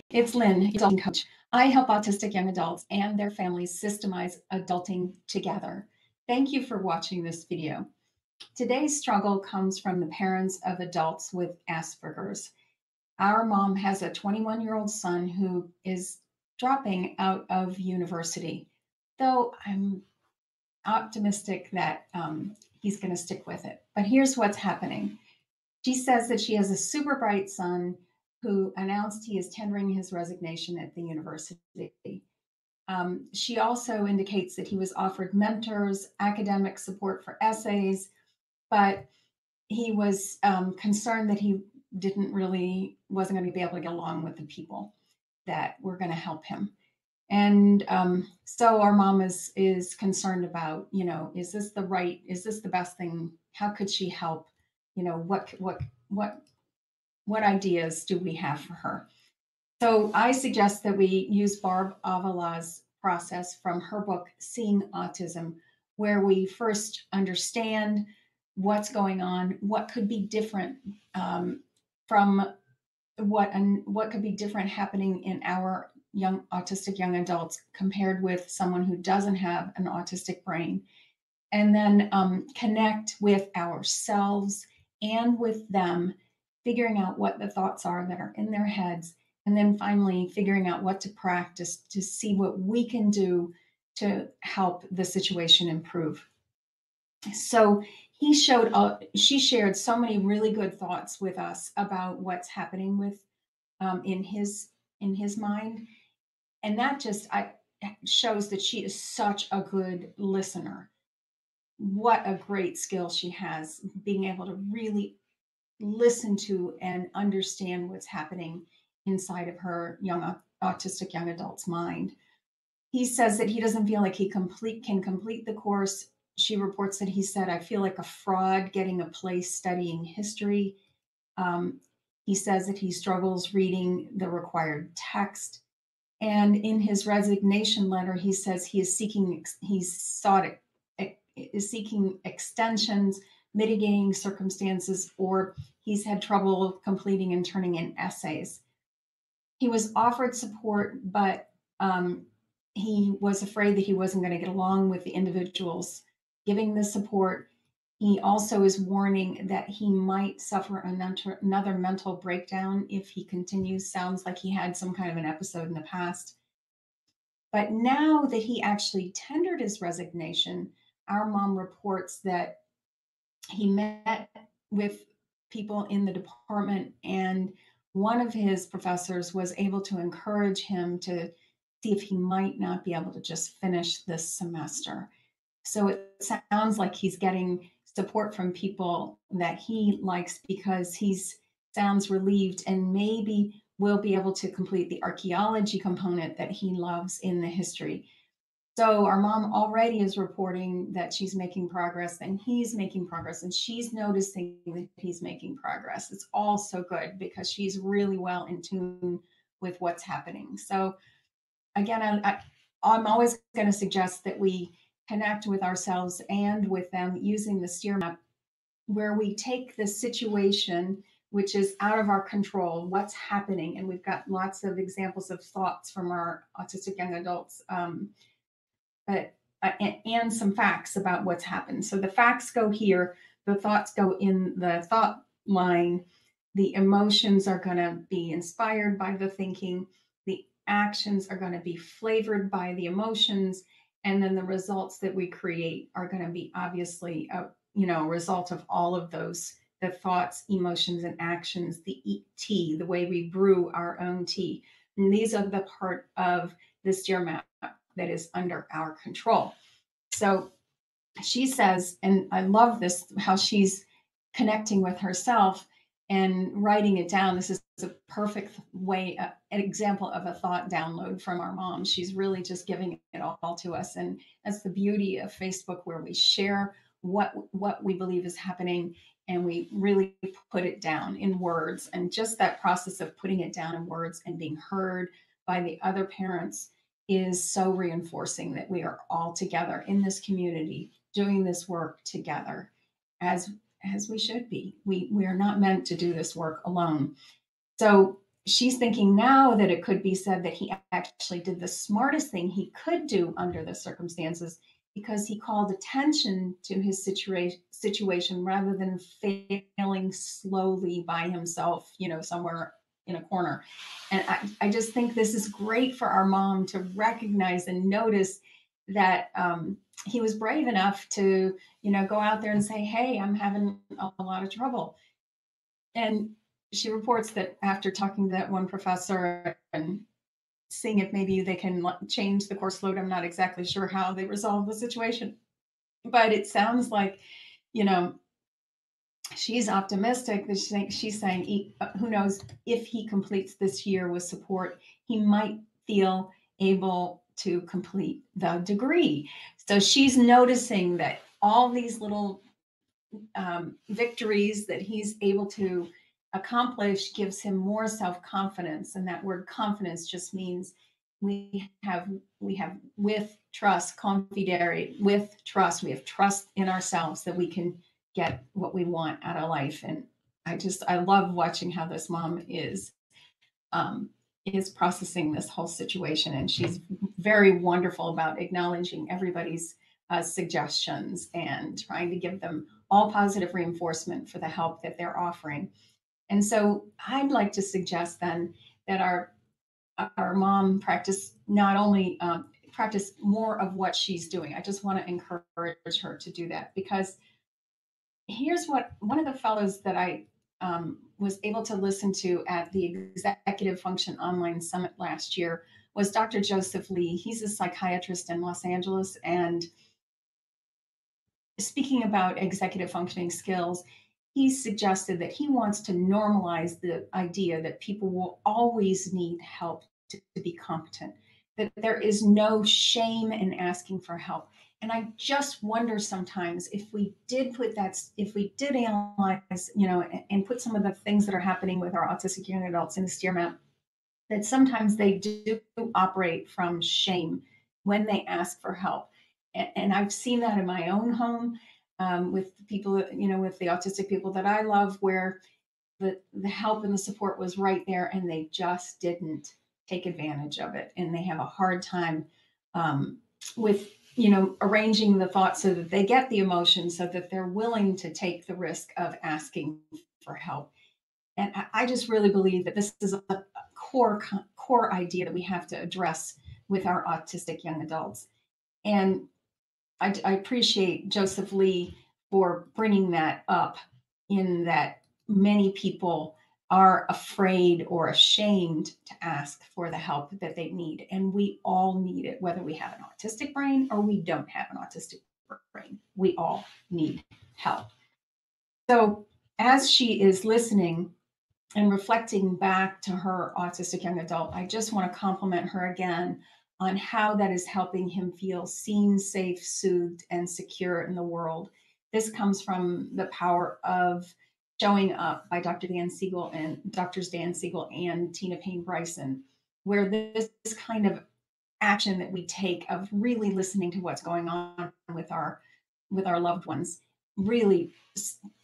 it's Lynn, adulting coach. I help autistic young adults and their families systemize adulting together. Thank you for watching this video. Today's struggle comes from the parents of adults with Asperger's. Our mom has a 21-year-old son who is dropping out of university, though I'm optimistic that he's going to stick with it. But here's what's happening. She says that she has a super bright son who announced he is tendering his resignation at the university. She also indicates that he was offered mentors, academic support for essays, but he was concerned that he wasn't going to be able to get along with the people that were going to help him. And so our mom is concerned about, is this the best thing? How could she help? What ideas do we have for her? So I suggest that we use Barb Avala's process from her book, Seeing Autism, where we first understand what's going on, what could be different from what could be different happening in our autistic young adults compared with someone who doesn't have an autistic brain, and then connect with ourselves and with them, figuring out what the thoughts are that are in their heads, and then finally figuring out what to practice to see what we can do to help the situation improve. So she shared so many really good thoughts with us about what's happening with in his mind, and that just shows that she is such a good listener. What a great skill she has, being able to really listen to and understand what's happening inside of her autistic young adult's mind. He says that he doesn't feel like he can complete the course. She reports that he said, "I feel like a fraud getting a place studying history." He says that he struggles reading the required text. And in his resignation letter, he says he is seeking extensions, mitigating circumstances, or he's had trouble completing and turning in essays. He was offered support, but he was afraid that he wasn't going to get along with the individuals giving the support. He also is warning that he might suffer another mental breakdown if he continues. Sounds like he had some kind of an episode in the past. But now that he actually tendered his resignation, our mom reports that he met with people in the department, and one of his professors was able to encourage him to see if he might not be able to just finish this semester. So it sounds like he's getting support from people that he likes because he sounds relieved and maybe will be able to complete the archaeology component that he loves in the history. So our mom already is reporting that she's making progress and he's making progress, and she's noticing that he's making progress. It's all so good because she's really well in tune with what's happening. So again, I'm always going to suggest that we connect with ourselves and with them using the STEER map, where we take the situation which is out of our control, what's happening, and we've got lots of examples of thoughts from our autistic young adults, and some facts about what's happened. So the facts go here, the thoughts go in the thought line, the emotions are going to be inspired by the thinking, the actions are going to be flavored by the emotions, and then the results that we create are going to be obviously a result of all of those, the thoughts, emotions, and actions, the tea, the way we brew our own tea. And these are the part of the STEER map that is under our control. So she says, and I love this, how she's connecting with herself and writing it down. This is a perfect way, an example of a thought download from our mom. She's really just giving it all to us. And that's the beauty of Facebook, where we share what we believe is happening, and we really put it down in words. And just that process of putting it down in words and being heard by the other parents is so reinforcing that we are all together in this community doing this work together, as we should be. We are not meant to do this work alone. So she's thinking now that it could be said that he actually did the smartest thing he could do under the circumstances, because he called attention to his situation rather than failing slowly by himself, somewhere in a corner. And I just think this is great for our mom to recognize and notice that he was brave enough to, go out there and say, hey, I'm having a lot of trouble. And she reports that after talking to that one professor and seeing if maybe they can change the course load, I'm not exactly sure how they resolve the situation, but it sounds like, you know, she's optimistic that she's saying, who knows, if he completes this year with support, he might feel able to complete the degree. So she's noticing that all these little victories that he's able to accomplish gives him more self-confidence. And that word confidence just means we have with trust, confidere, with trust, we have trust in ourselves that we can get what we want out of life. And I love watching how this mom um, is processing this whole situation, and she's very wonderful about acknowledging everybody's suggestions and trying to give them all positive reinforcement for the help that they're offering. And so I'd like to suggest then that our mom practice not only practice more of what she's doing. I just want to encourage her to do that, because here's what one of the fellows that I was able to listen to at the Executive Function Online Summit last year was Dr. Joseph Lee. He's a psychiatrist in Los Angeles. And speaking about executive functioning skills, he suggested that he wants to normalize the idea that people will always need help to be competent, that there is no shame in asking for help. And I just wonder sometimes if we did analyze, and put some of the things that are happening with our autistic young adults in the steer map, that sometimes they do operate from shame when they ask for help. And I've seen that in my own home with people, with the autistic people that I love, where the help and the support was right there and they just didn't take advantage of it. And they have a hard time with, arranging the thoughts so that they get the emotion, so that they're willing to take the risk of asking for help. And I just really believe that this is a core idea that we have to address with our autistic young adults. And I appreciate Joseph Lee for bringing that up, in that many people are afraid or ashamed to ask for the help that they need. And we all need it, whether we have an autistic brain or we don't have an autistic brain. We all need help. So as she is listening and reflecting back to her autistic young adult, I just want to compliment her again on how that is helping him feel seen, safe, soothed, and secure in the world. This comes from the power of Showing Up by Dr. Dan Siegel and Doctors Dan Siegel and Tina Payne Bryson, where this kind of action that we take of really listening to what's going on with our loved ones really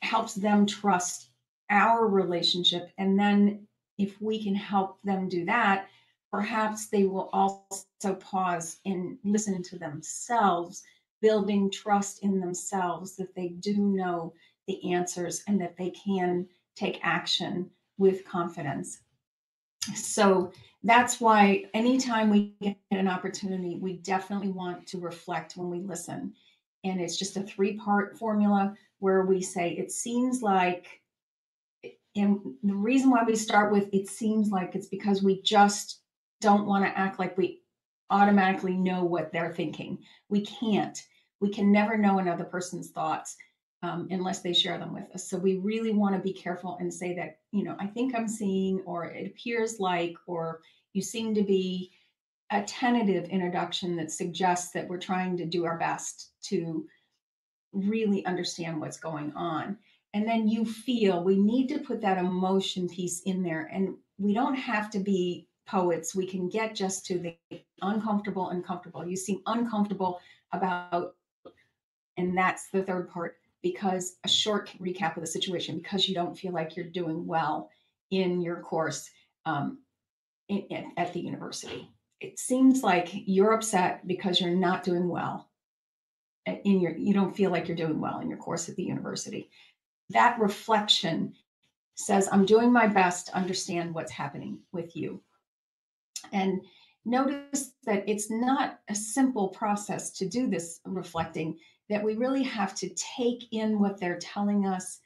helps them trust our relationship. And then if we can help them do that, perhaps they will also pause and listen to themselves, building trust in themselves that they do know the answers and that they can take action with confidence. So that's why anytime we get an opportunity, we definitely want to reflect when we listen. And it's just a 3-part formula where we say, it seems like, and the reason why we start with it seems like, it's because we just don't want to act like we automatically know what they're thinking. We can't. We can never know another person's thoughts unless they share them with us. So we really want to be careful and say that, I think I'm seeing, or it appears like, or you seem to be, a tentative introduction that suggests that we're trying to do our best to really understand what's going on. And then we need to put that emotion piece in there. And we don't have to be poets. We can get just to the uncomfortable and comfortable. You seem uncomfortable about, and that's the 3rd part, because a short recap of the situation, because you don't feel like you're doing well in your course. um, at the university. It seems like you're upset because you're not doing well you don't feel like you're doing well in your course at the university. That reflection says, I'm doing my best to understand what's happening with you. And notice that it's not a simple process to do this reflecting, that we really have to take in what they're telling us,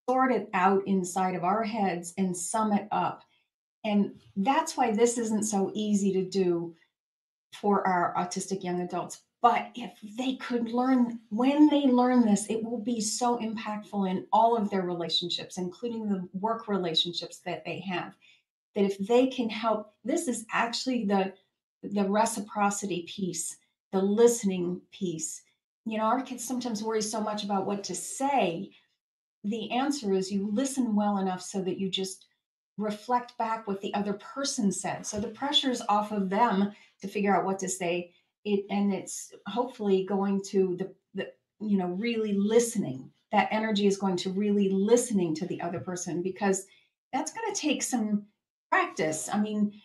sort it out inside of our heads, and sum it up. And that's why this isn't so easy to do for our autistic young adults. But if they could learn, when they learn this, it will be so impactful in all of their relationships, including the work relationships that they have. That if they can help, this is actually the reciprocity piece, the listening piece. You know, our kids sometimes worry so much about what to say. The answer is you listen well enough so that you just reflect back what the other person said. So the pressure is off of them to figure out what to say. And it's hopefully going to the really listening. That energy is going to really listening to the other person, because that's going to take some practice. I mean,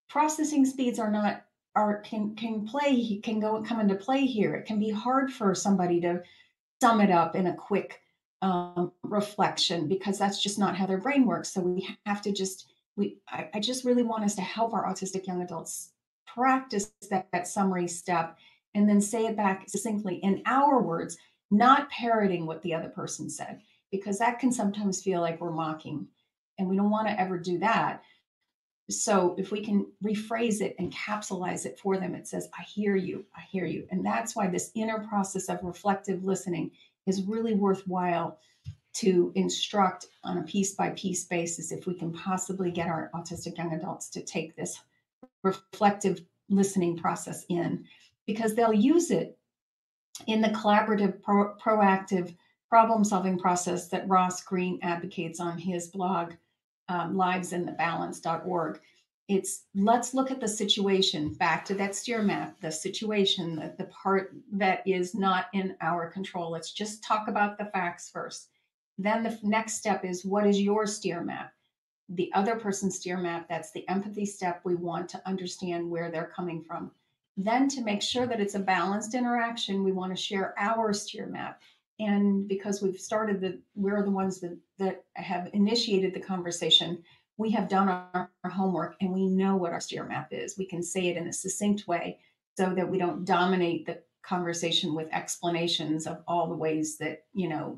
processing speeds are not are can come into play here. It can be hard for somebody to sum it up in a quick reflection, because that's just not how their brain works. So we have to I just really want us to help our autistic young adults practice that summary step, and then say it back succinctly in our words, not parroting what the other person said, because that can sometimes feel like we're mocking, and we don't want to ever do that. So if we can rephrase it and capsulize it for them, it says, I hear you, I hear you. And that's why this inner process of reflective listening is really worthwhile to instruct on a piece by piece basis, if we can possibly get our autistic young adults to take this reflective listening process in, because they'll use it in the collaborative, proactive problem solving process that Ross Green advocates on his blog, livesinthebalance.org. It's, let's look at the situation, back to that steer map, the situation, the part that is not in our control. Let's just talk about the facts first. Then the next step is, what is your steer map? The other person's steer map, that's the empathy step. We want to understand where they're coming from. Then, to make sure that it's a balanced interaction, we want to share our steer map. And because we're the ones that have initiated the conversation, we have done our homework and we know what our steer map is. We can say it in a succinct way so that we don't dominate the conversation with explanations of all the ways that,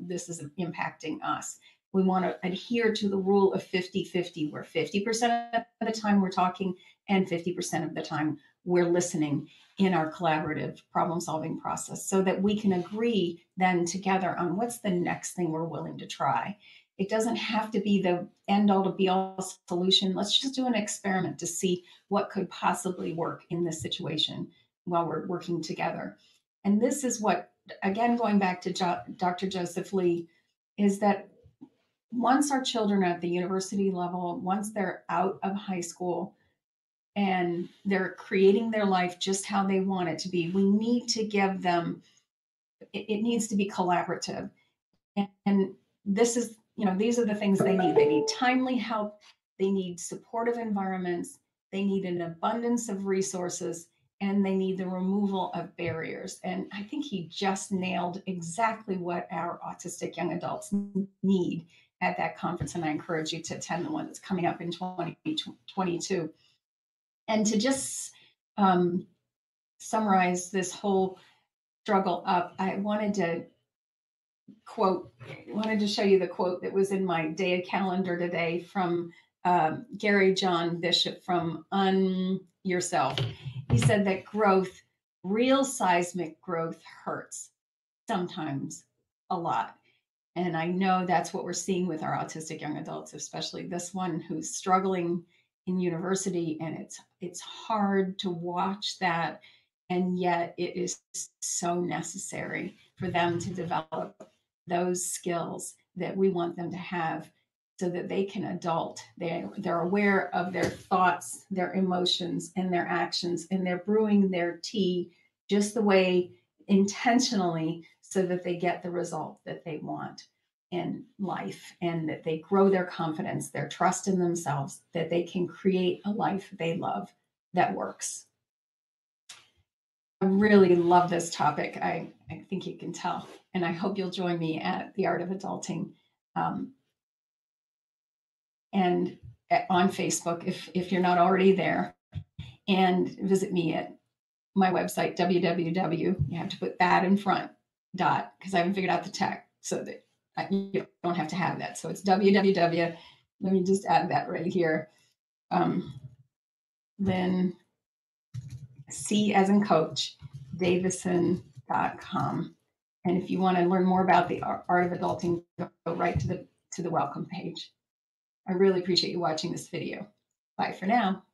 this is impacting us. We want to adhere to the rule of 50-50, where 50% of the time we're talking and 50% of the time we're listening in our collaborative problem solving process, so that we can agree then together on what's the next thing we're willing to try. It doesn't have to be the end all to be all solution. Let's just do an experiment to see what could possibly work in this situation while we're working together. And this is what, again, going back to Dr. Joseph Lee, is that once our children are at the university level, once they're out of high school and they're creating their life just how they want it to be, we need to give them, it needs to be collaborative. And this is, these are the things they need. They need timely help. They need supportive environments. They need an abundance of resources, and they need the removal of barriers. And I think he just nailed exactly what our autistic young adults need at that conference. And I encourage you to attend the one that's coming up in 2022. And to just summarize this whole struggle up, I wanted to show you the quote that was in my day calendar today from Gary John Bishop from Yourself. He said that real seismic growth hurts, sometimes a lot. And I know that's what we're seeing with our autistic young adults, especially this one who's struggling in university. And it's hard to watch that. And yet it is so necessary for them to develop those skills that we want them to have, so that they can adult. They're aware of their thoughts, their emotions, and their actions, and they're brewing their tea just the way, intentionally, so that they get the result that they want. in life, and that they grow their confidence, their trust in themselves, that they can create a life they love that works. I really love this topic. I think you can tell. And I hope you'll join me at the Art of Adulting, um, and on Facebook if you're not already there. And visit me at my website, www. You have to put that in front, dot, because I haven't figured out the tech so that you don't have to have that. So it's www. Let me just add that right here. Then C as in coach, Davison.com. And if you want to learn more about the art of adulting, go right to the welcome page. I really appreciate you watching this video. Bye for now.